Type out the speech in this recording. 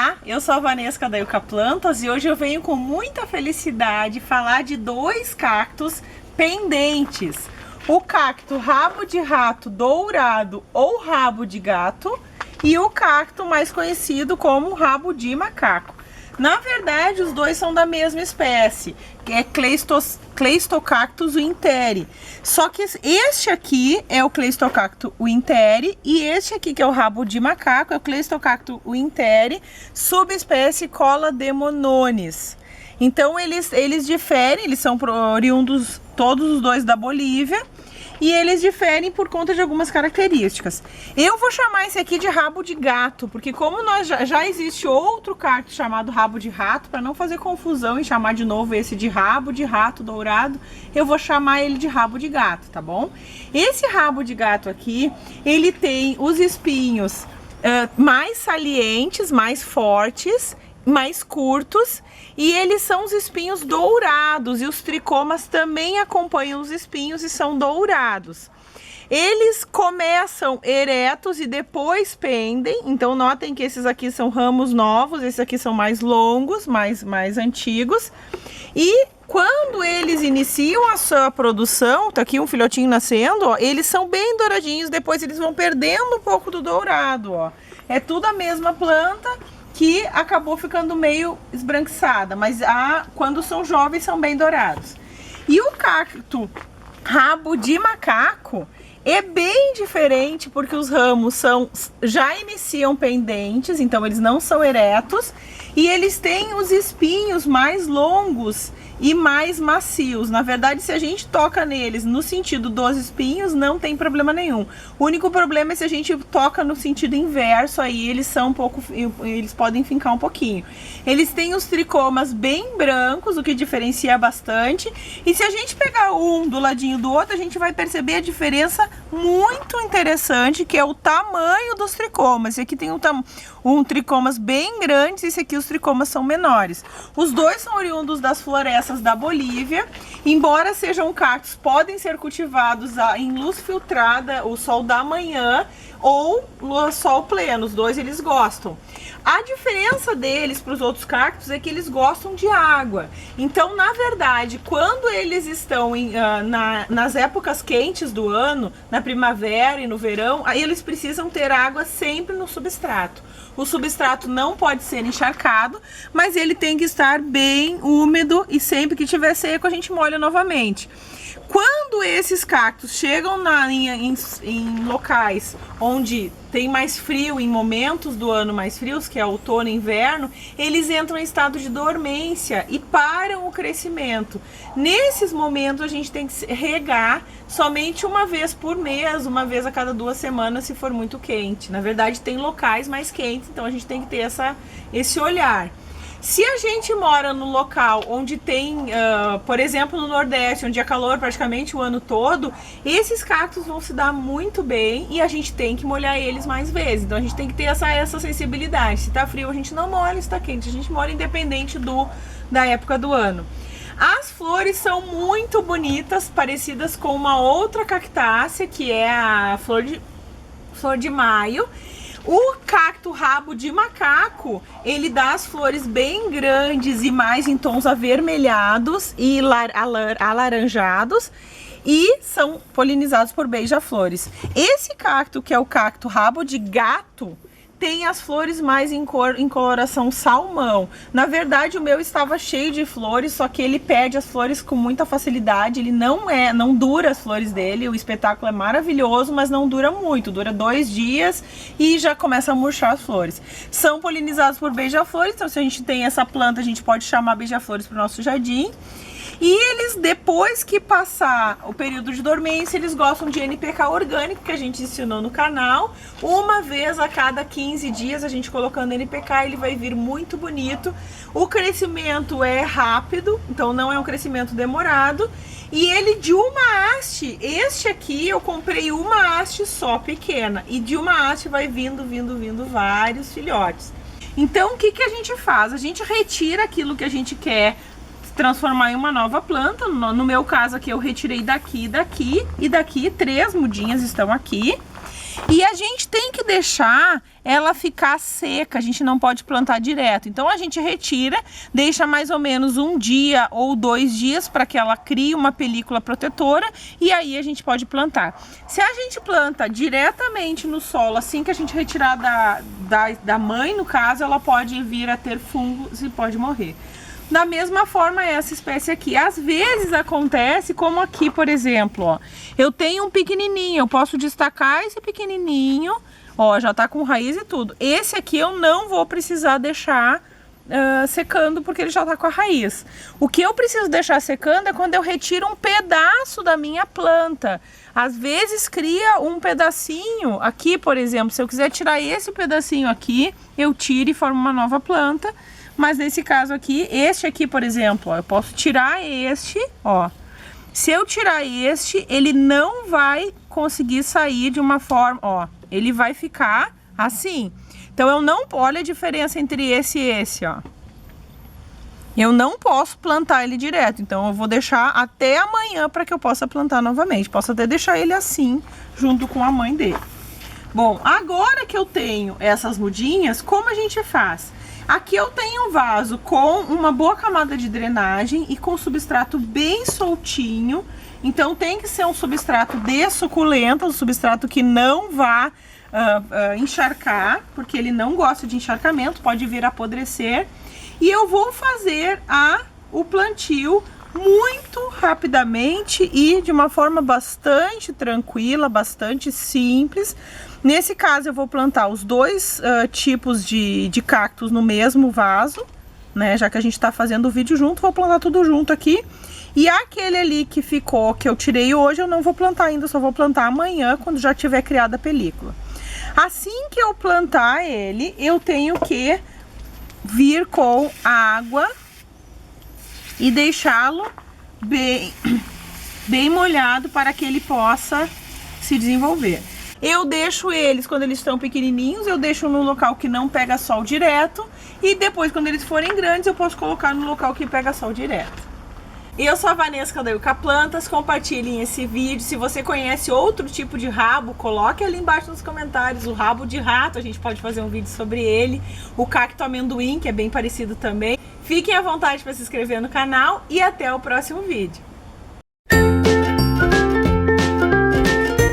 Olá, eu sou a Vanessa da Yucca Plantas e hoje eu venho com muita felicidade falar de dois cactos pendentes. O cacto rabo de rato dourado ou rabo de gato e o cacto mais conhecido como rabo de macaco. Na verdade, os dois são da mesma espécie, que é Cleistocactus winteri. Só que este aqui é o Cleistocactus winteri e este aqui, que é o rabo de macaco, é o Cleistocactus winteri, subespécie Colademonones. Então eles diferem, eles são oriundos todos os dois da Bolívia. E eles diferem por conta de algumas características. Eu vou chamar esse aqui de rabo de gato, porque como já existe outro cacto chamado rabo de rato, para não fazer confusão e chamar de novo esse de rabo de rato dourado, eu vou chamar ele de rabo de gato, tá bom? Esse rabo de gato aqui, ele tem os espinhos mais salientes, mais fortes, mais curtos, e eles são os espinhos dourados, e os tricomas também acompanham os espinhos e são dourados. Eles começam eretos e depois pendem, então notem que esses aqui são ramos novos, esses aqui são mais longos, mais antigos, e quando eles iniciam a sua produção, tá aqui um filhotinho nascendo, ó, eles são bem douradinhos, depois eles vão perdendo um pouco do dourado, ó. É tudo a mesma planta, que acabou ficando meio esbranquiçada, mas quando são jovens são bem dourados. E o cacto rabo de macaco é bem diferente, porque os ramos já iniciam pendentes, então eles não são eretos, e eles têm os espinhos mais longos e mais macios. Na verdade, se a gente toca neles no sentido dos espinhos, não tem problema nenhum. O único problema é se a gente toca no sentido inverso, aí eles são eles podem fincar um pouquinho. Eles têm os tricomas bem brancos, o que diferencia bastante. E se a gente pegar um do ladinho do outro, a gente vai perceber a diferença muito interessante, que é o tamanho dos tricomas. Esse aqui tem um tricomas bem grandes, esse aqui os tricomas são menores. Os dois são oriundos das florestas da Bolívia, embora sejam cactos, podem ser cultivados em luz filtrada, o sol da manhã ou sol pleno, os dois eles gostam. A diferença deles para os outros cactos é que eles gostam de água. Então, na verdade, quando eles estão nas épocas quentes do ano, na primavera e no verão, aí eles precisam ter água sempre no substrato. O substrato não pode ser encharcado, mas ele tem que estar bem úmido e sempre que tiver seco a gente molha novamente. Quando esses cactos chegam em locais onde tem mais frio, em momentos do ano mais frios, que é outono e inverno, eles entram em estado de dormência e param o crescimento. Nesses momentos a gente tem que regar somente uma vez por mês, uma vez a cada 2 semanas, se for muito quente. Na verdade, tem locais mais quentes, então a gente tem que ter esse olhar. Se a gente mora no local onde tem, por exemplo, no Nordeste, onde é calor praticamente o ano todo, esses cactos vão se dar muito bem e a gente tem que molhar eles mais vezes. Então a gente tem que ter essa sensibilidade. Se tá frio a gente não molha, se tá quente a gente molha, independente da época do ano. As flores são muito bonitas, parecidas com uma outra cactácea, que é a flor de maio. O cacto rabo de macaco, ele dá as flores bem grandes e mais em tons avermelhados e alaranjados e são polinizados por beija-flores. Esse cacto, que é o cacto rabo de gato, tem as flores mais em coloração salmão. Na verdade, o meu estava cheio de flores, só que ele perde as flores com muita facilidade. Ele não dura as flores dele. O espetáculo é maravilhoso, mas não dura muito. Dura 2 dias e já começa a murchar as flores. São polinizados por beija-flores, então se a gente tem essa planta, a gente pode chamar beija-flores para o nosso jardim. E eles, depois que passar o período de dormência, eles gostam de NPK orgânico, que a gente ensinou no canal. Uma vez a cada 15 dias, a gente colocando NPK, ele vai vir muito bonito. O crescimento é rápido, então não é um crescimento demorado. E ele de uma haste, este aqui eu comprei uma haste só, pequena. E de uma haste vai vindo vários filhotes. Então o que a gente faz? A gente retira aquilo que a gente quer transformar em uma nova planta. No meu caso aqui eu retirei daqui e daqui, 3 mudinhas estão aqui. E a gente tem que deixar ela ficar seca, a gente não pode plantar direto. Então a gente retira, deixa mais ou menos 1 dia ou 2 dias para que ela crie uma película protetora e aí a gente pode plantar. Se a gente planta diretamente no solo, assim que a gente retirar da mãe, no caso, ela pode vir a ter fungos e pode morrer. Da mesma forma essa espécie aqui, às vezes acontece como aqui, por exemplo, ó, eu tenho um pequenininho, eu posso destacar esse pequenininho, ó, já tá com raiz e tudo. Esse aqui eu não vou precisar deixar secando porque ele já tá com a raiz. O que eu preciso deixar secando é quando eu retiro um pedaço da minha planta. Às vezes cria um pedacinho aqui, por exemplo, se eu quiser tirar esse pedacinho aqui, eu tiro e formo uma nova planta. Mas nesse caso aqui, este aqui, por exemplo, ó, eu posso tirar este, ó. Se eu tirar este, ele não vai conseguir sair de uma forma, ó. Ele vai ficar assim. Então eu não, olha a diferença entre esse e esse, ó. Eu não posso plantar ele direto, então eu vou deixar até amanhã para que eu possa plantar novamente. Posso até deixar ele assim, junto com a mãe dele. Bom, agora que eu tenho essas mudinhas, como a gente faz? Aqui eu tenho um vaso com uma boa camada de drenagem e com substrato bem soltinho. Então tem que ser um substrato de suculenta, um substrato que não vá encharcar, porque ele não gosta de encharcamento, pode vir a apodrecer. E eu vou fazer o plantio muito rapidamente e de uma forma bastante tranquila, bastante simples. Nesse caso eu vou plantar os dois tipos de cactos no mesmo vaso, né? Já que a gente tá fazendo o vídeo junto, vou plantar tudo junto aqui. E aquele ali que ficou, que eu tirei hoje, eu não vou plantar ainda, só vou plantar amanhã, quando já tiver criado a película. Assim que eu plantar ele, eu tenho que vir com água e deixá-lo bem molhado para que ele possa se desenvolver. Eu deixo eles, quando eles estão pequenininhos, eu deixo no local que não pega sol direto. E depois, quando eles forem grandes, eu posso colocar no local que pega sol direto. Eu sou a Vanessa Candeiuca Plantas, compartilhem esse vídeo. Se você conhece outro tipo de rabo, coloque ali embaixo nos comentários. O rabo de rato, a gente pode fazer um vídeo sobre ele. O cacto amendoim, que é bem parecido também. Fiquem à vontade para se inscrever no canal e até o próximo vídeo.